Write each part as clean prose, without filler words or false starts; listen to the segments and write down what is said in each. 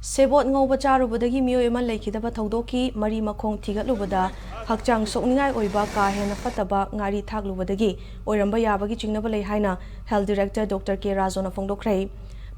Sebot ngauba charubadagi mioy ama leikidaba thaudoki mari makhong thigatlubada hakchang sokningai oiba ka hena fataba ngari thaklubadagi oiramba yabagi chingnaba lei haina health director Dr. K Rajo na phongdokrai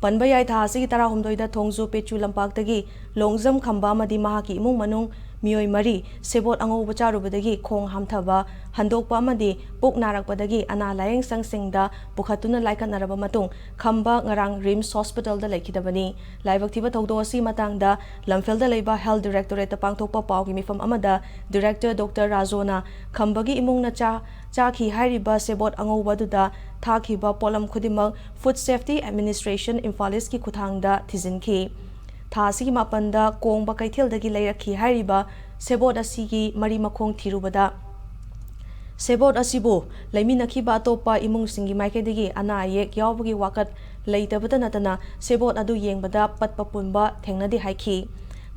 panba yai tha asigi tara humdoida thongju pechu lampaktagi longjam khamba amadi mahaki imung manung mioy mari sebot angauba charubadagi khong hamthaba handokpa amadi puk narakpadagi ana layeng sangsingda pukhatuna laikanaraba matung khamba ngarang rims hospital da leikidabani laibak thiba thaudo asi matangda lamfelda leiba health directorate pangthokpa pawgi mifam amada director Dr. Rajona khambagi imungna chakhi hairiba sebot angauba duda thakhiba polam khudimak food safety administration infalis ki khuthangda thizinki Thasi mapanda kong ba kaithil dagi leirakhi hairiba sebot asigi mari makhong thirubada sebot asibu leiminakhi ba topa imung singi maikadigi ana ayek yawbagi wakat leitabata natana sebot adu yengbada patpa punba thengnadi haikhi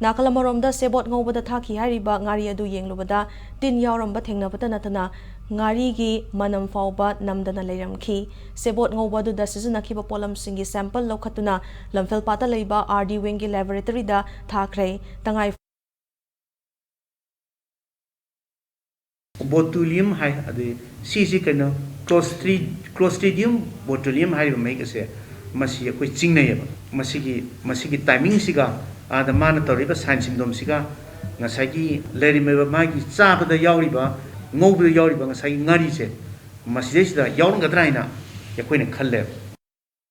Nakalamoromda sebot ngobada thakhi hairiba ngari adu yenglubada tin yawramba thengnabata natana ngari gi manam fauba namdana leiramki sebot ngobadu da sizunakhiba polam singi sample lokhatuna lamfel pata leiba RD Wengi laboratory da thakrai tangai botulium hai ade sisi kana clostridium botulium hai mai kase masi koi chingnai ba masigi timing siga ada mana toriba sign symptom siga ngasagi lerimeba magi chabada yauriba ngobda yauriba ngasai ngari se masida yaurang gadraina yakoina khalle